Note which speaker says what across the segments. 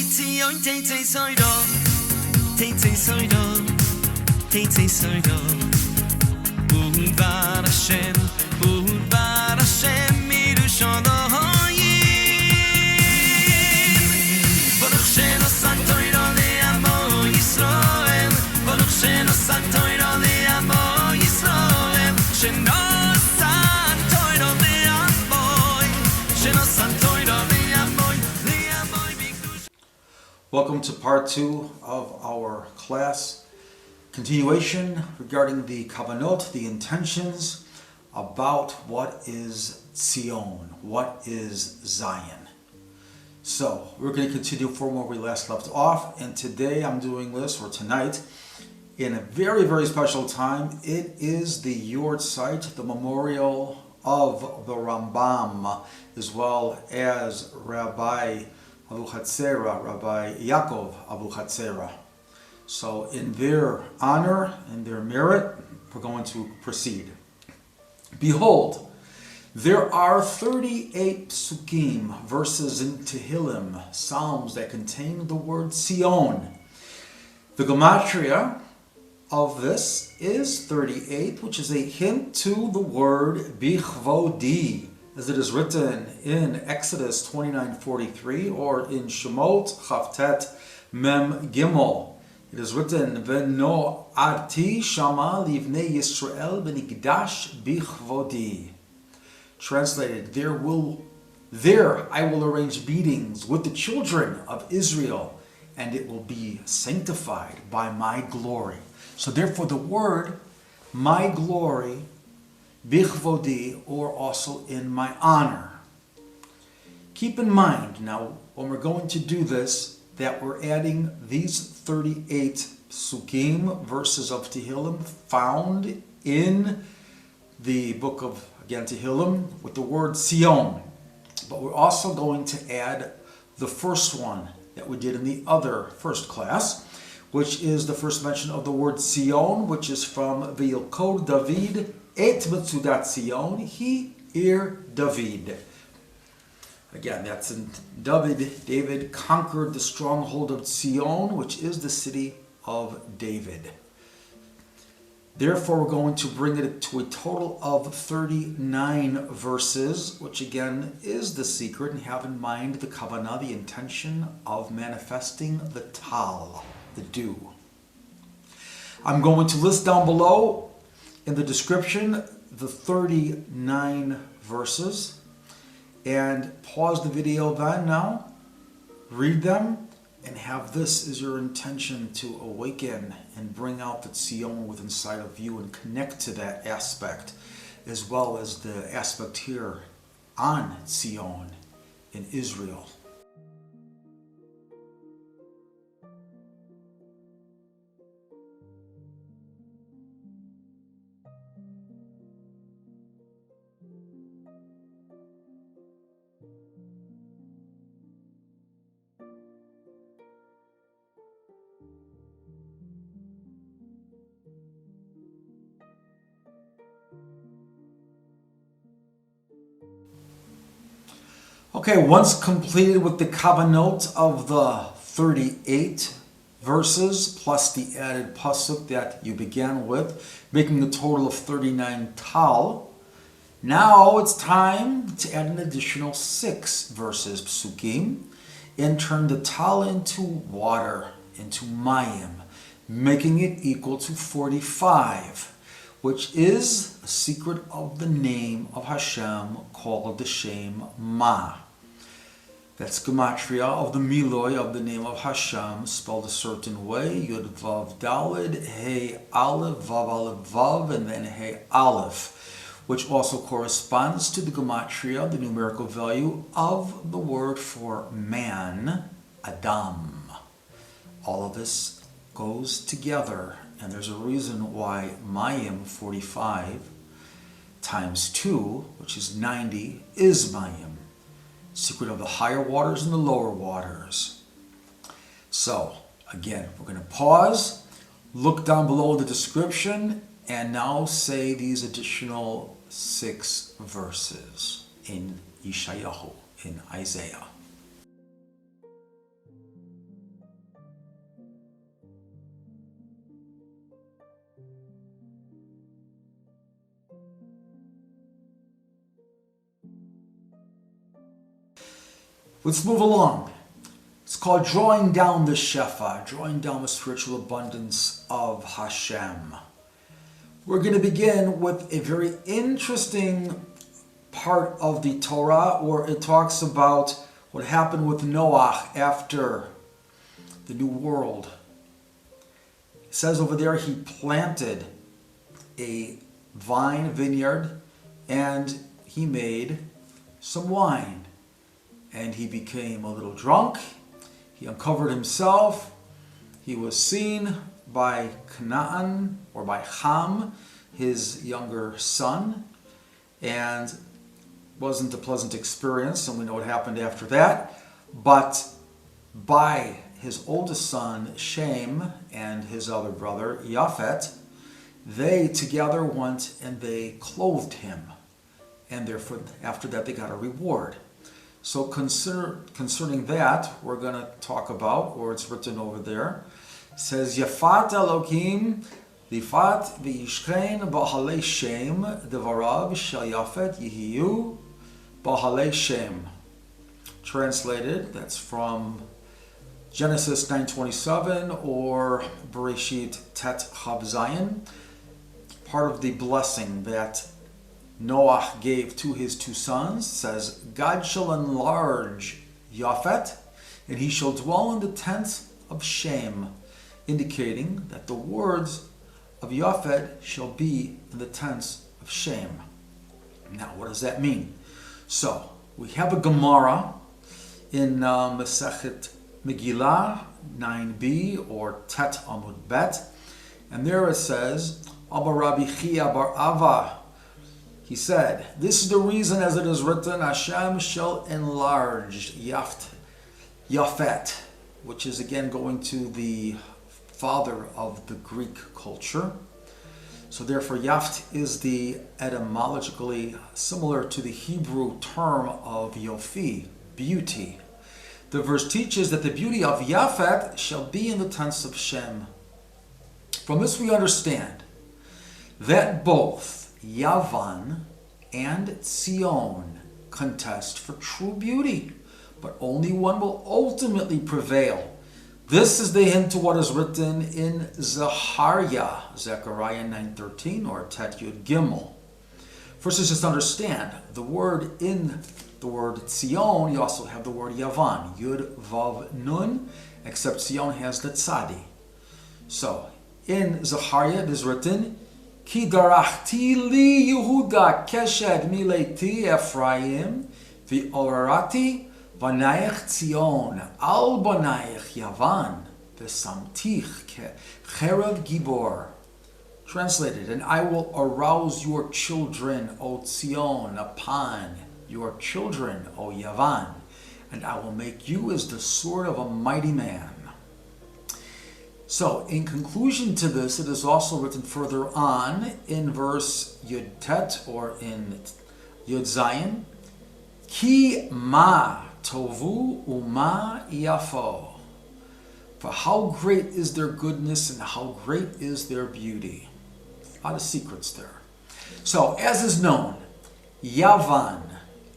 Speaker 1: Tzion Teitzei Soido, Teitzei Soido, Teitzei Soido. Uvar Hashem mirushalayim. Baruch she'nosan Torah le'amo Yisrael. Baruch she'nosan Torah le'amo Yisrael. She'nosan Torah le'amo. She'nosan Torah le'amo. Le'amo b'kdush.
Speaker 2: Welcome to part 2 of our class. Continuation regarding the kavanot, the intentions about what is Tzion, what is Zion. So we're going to continue from where we last left off, and today I'm doing this, or tonight, in a very, very special time. It is the Yortzeit, the memorial of the Rambam, as well as Rabbi Avuchatzera, Rabbi Yaakov Avuchatzera. So in their honor and their merit, we're going to proceed. Behold, there are 38 posukim, verses in Tehilim, psalms that contain the word Tzion. The gematria of this is 38, which is a hint to the word bichvodi, as it is written in Exodus 29:43 or in Shemot Chavtet Mem Gimel. It is written, "V'no arti shama livnei Yisrael b'nigdash bichvodi." Translated, there I will arrange meetings with the children of Israel, and it will be sanctified by my glory. So therefore the word, my glory, bichvodi, or also in my honor. Keep in mind, now, when we're going to do this, that we're adding these 38 posukim, verses of Tehilim, found in the book of, again, Tehilim, with the word Tzion. But we're also going to add the first one that we did in the other first class, which is the first mention of the word Tzion, which is from V'yilkod David et Metzudat Tzion, he ir David. Again, that's in David conquered the stronghold of Tzion, which is the city of David. Therefore, we're going to bring it to a total of 39 verses, which again is the secret, and have in mind the kavanah, the intention of manifesting the tal, the dew. I'm going to list down below in the description the 39 verses, and pause the video then now, read them, and have this as your intention to awaken and bring out the Tzion within inside of you and connect to that aspect, as well as the aspect here on Tzion in Israel. Okay, once completed with the kavanot of the 38 verses, plus the added pasuk that you began with, making a total of 39 tal, now it's time to add an additional 6 verses, psukim, and turn the tal into water, into mayim, making it equal to 45, which is a secret of the name of Hashem called the Shem Ma. That's gematria of the miloi of the name of Hashem, spelled a certain way, Yud Vav Dalid, Hey Aleph, Vav Aleph Vav, and then Hey Aleph, which also corresponds to the gematria, the numerical value of the word for man, Adam. All of this goes together, and there's a reason why Mayim 45 times 2, which is 90, is Mayim. Secret of the higher waters and the lower waters. So, again, we're going to pause, look down below the description, and now say these additional 6 verses in Yishiyahu, in Isaiah. Let's move along. It's called drawing down the Shefa, drawing down the spiritual abundance of Hashem. We're going to begin with a very interesting part of the Torah where it talks about what happened with Noah after the New World. It says over there he planted a vineyard, and he made some wine. And he became a little drunk. He uncovered himself. He was seen by Canaan, or by Ham, his younger son, and wasn't a pleasant experience, and we know what happened after that. But by his oldest son, Shem, and his other brother, Japhet, they together went and they clothed him. And therefore, after that, they got a reward. So concerning that, we're going to talk about, or it's written over there, it says, Yafat Elokim, Lifat v'yishchein b'halei Shem, devarav shel Yafet yihiyu b'halei Shem. Translated, that's from Genesis 9:27 or Bereshit Tet Chav Zayin. Part of the blessing that Noah gave to his two sons says, God shall enlarge Japhet, and he shall dwell in the tents of Shem, indicating that the words of Japhet shall be in the tents of Shem. Now, what does that mean? So, we have a Gemara in Masechet Megillah 9b or Tet Amud Bet, and there it says, Amar Rabbi Chia bar Ava, he said, this is the reason as it is written, Hashem shall enlarge Japhet, which is again going to the father of the Greek culture. So therefore, Japhet is the etymologically similar to the Hebrew term of Yofi, beauty. The verse teaches that the beauty of Japhet shall be in the tents of Shem. From this we understand that both Yavan and Tzion contest for true beauty, but only one will ultimately prevail. This is the hint to what is written in Zechariah 9:13 or Tet Yud Gimel. First is just understand the word in the word Tzion, you also have the word Yavan, Yud Vav Nun, except Tzion has the Tzadi. So in Zechariah it is written, Ki darachti li Yehuda keshed mileti Ephraim v'orati banayich Tzion al banayich Yavan v'samtich cherev gibor. Translated, and I will arouse your children, O Tzion, upon your children, O Yavan, and I will make you as the sword of a mighty man. So, in conclusion to this, it is also written further on in verse Yud Tet or in Yud Zayin, Ki ma tovu uma yafo. For how great is their goodness and how great is their beauty. A lot of secrets there. So, as is known, Yavan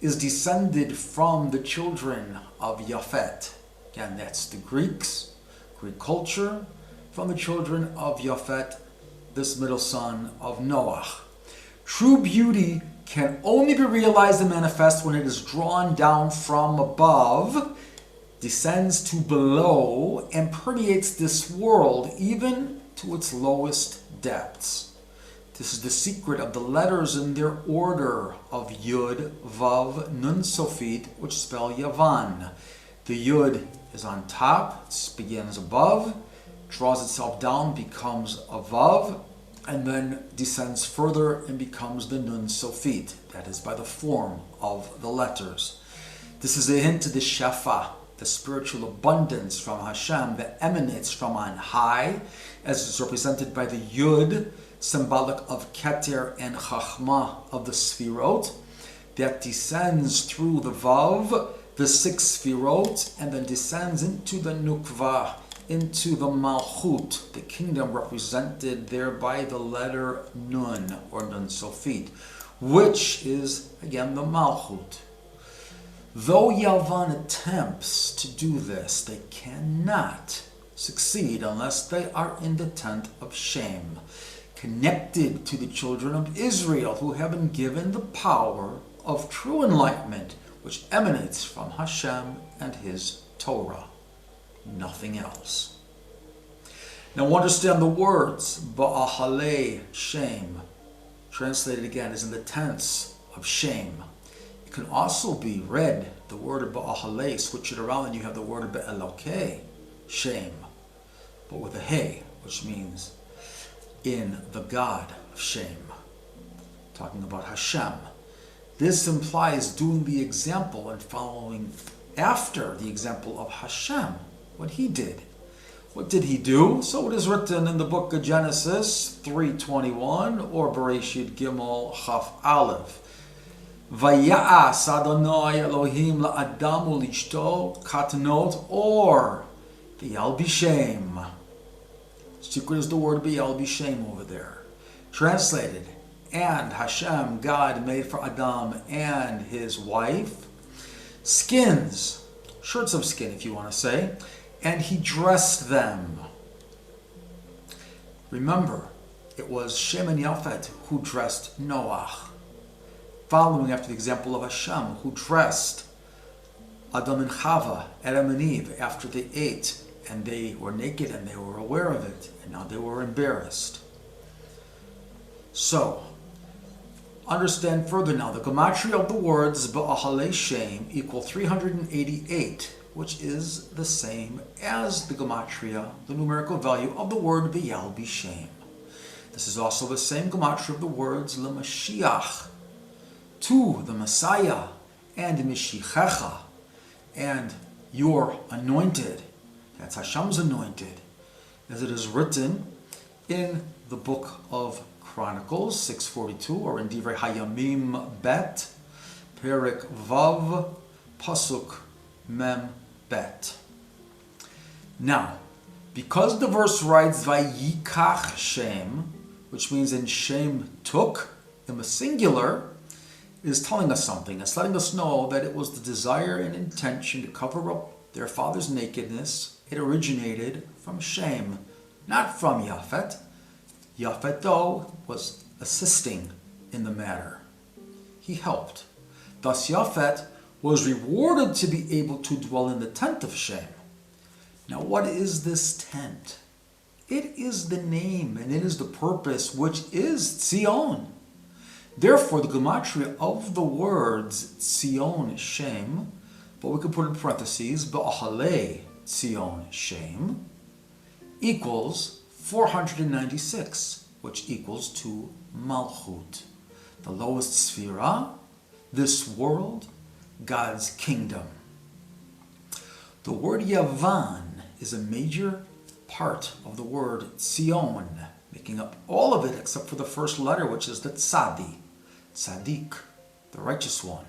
Speaker 2: is descended from the children of Japhet. Again, that's the Greeks, Greek culture, from the children of Japhet, this middle son of Noah. True beauty can only be realized and manifest when it is drawn down from above, descends to below, and permeates this world even to its lowest depths. This is the secret of the letters in their order of Yud, Vav, Nun Sofit, which spell Yavan. The Yud is on top, it begins above, draws itself down, becomes a Vav, and then descends further and becomes the Nun Sofit. That is by the form of the letters. This is a hint to the Shefa, the spiritual abundance from Hashem that emanates from on high, as is represented by the Yud, symbolic of Keter and Chachma of the Sfirot, that descends through the Vav, the six Sfirot, and then descends into the Nukva, into the Malchut, the kingdom represented there by the letter Nun, or Nun Sofit, which is, again, the Malchut. Though Yavan attempts to do this, they cannot succeed unless they are in the tent of Shem, connected to the children of Israel, who have been given the power of true enlightenment, which emanates from Hashem and His Torah. Nothing else. Now understand the words, Ba'ahalei Shem, translated again as in the tense of Shem. It can also be read, the word of Ba'ahalei, switch it around and you have the word of Be'elokei, Shem, but with a Hey, which means in the God of Shem. Talking about Hashem. This implies doing the example and following after the example of Hashem, what He did. What did He do? So it is written in the book of Genesis 3:21 or Bereshit Gimel Chaf Aleph. Vaya'as Adonai Elohim la'adam u'lichto katnot or B'yalbishem. Secret is the word B'yalbishem over there. Translated, and Hashem, God, made for Adam and his wife skins, shirts of skin if you want to say, and He dressed them. Remember, it was Shem and Yafet who dressed Noach, following after the example of Hashem, who dressed Adam and Chava, Adam and Eve, after they ate, and they were naked and they were aware of it, and now they were embarrassed. So, understand further now, the gematria of the words Ba'ahalei Shem equal 388, which is the same as the gematria, the numerical value of the word B'yalbishem. This is also the same gematria of the words L'Mashiach, to the Messiah, and Mishichecha, and your anointed. That's Hashem's anointed, as it is written in the Book of Chronicles 6:42, or in Divrei Hayamim Bet, Perek Vav, Pasuk Mem Bet. Now, because the verse writes Vayikach Shem, which means and Shem took, in the singular, is telling us something. It's letting us know that it was the desire and intention to cover up their father's nakedness. It originated from Shem, not from Yafet. Yafet, though, was assisting in the matter. He helped. Thus Yafet was rewarded to be able to dwell in the tent of Shem. Now what is this tent? It is the name and it is the purpose, which is Tzion. Therefore, the gematria of the words Tzion Shem, but we could put in parentheses, Ba'ahalei Tzion Shem, equals 496, which equals to Malchut, the lowest sphera, this world, God's kingdom. The word Yavan is a major part of the word Tzion, making up all of it except for the first letter, which is the Tzadi, Tzadik, the righteous one.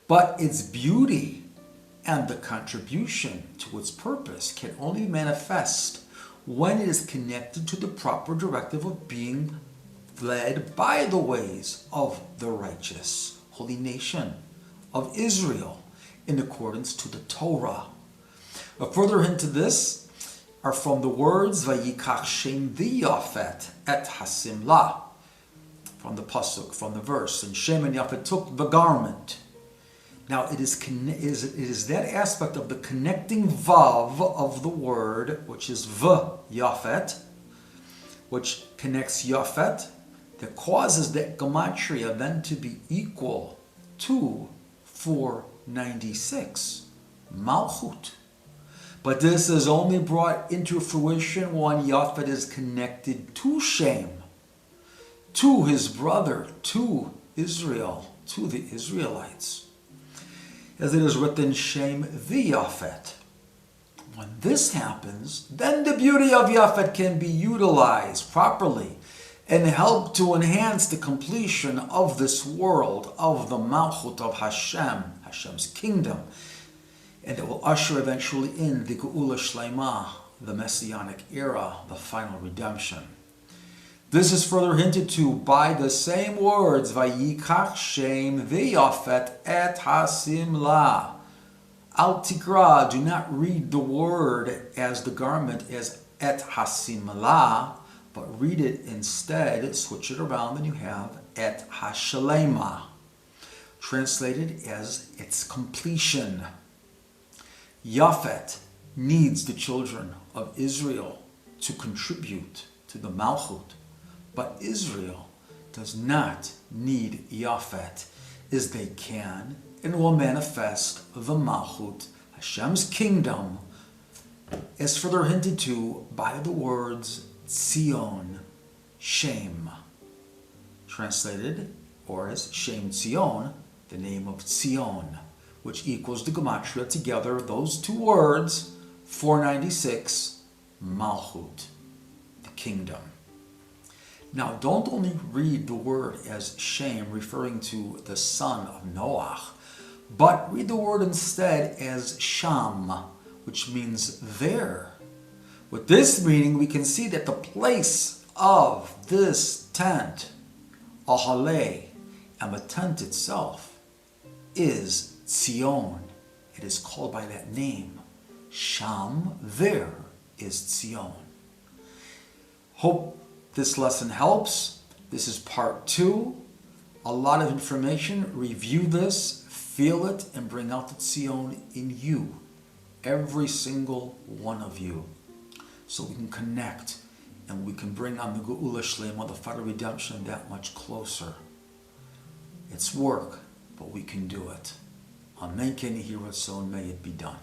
Speaker 2: But its beauty and the contribution to its purpose can only manifest when it is connected to the proper directive of being led by the ways of the righteous, holy nation of Israel, in accordance to the Torah. A further hint to this are from the words Vayikach Shem v'Yafet et hasimla, from the pasuk, from the verse, and Shem and Yafet took the garment. Now it is that aspect of the connecting vav of the word, which is Yafet, which connects Yafet, that causes that gematria then to be equal to 496, Malchut. But this is only brought into fruition when Yafet is connected to Shem, to his brother, to Israel, to the Israelites. As it is written, Shem v'Yafet. When this happens, then the beauty of Yafet can be utilized properly and help to enhance the completion of this world, of the Malchut of Hashem, Hashem's kingdom. And it will usher eventually in the Geula Shleima, the Messianic era, the final redemption. This is further hinted to by the same words, Vayikach Shem v'yafet et hasimla. Al tikra, do not read the word as the garment as et hasimla, but read it instead, switch it around, and you have et hashalema, translated as its completion. Yafet needs the children of Israel to contribute to the Malchut, but Israel does not need Yafet, as they can and will manifest the Malchut, Hashem's kingdom, as further hinted to by the words Tzion, shame, translated, or as Shem Tzion, the name of Tzion, which equals the gematria together, those two words, 496, Malchut, the kingdom. Now, don't only read the word as Shem, referring to the son of Noach, but read the word instead as Sham, which means there. With this meaning, we can see that the place of this tent, Ahale, and the tent itself, is Tzion. It is called by that name. Sham, there is Tzion. Hope this lesson helps. This is part 2. A lot of information. Review this, feel it, and bring out the Tzion in you. Every single one of you. So we can connect and we can bring on the Geula Shlema, the final redemption, that much closer. It's work, but we can do it. Amen. May it be done.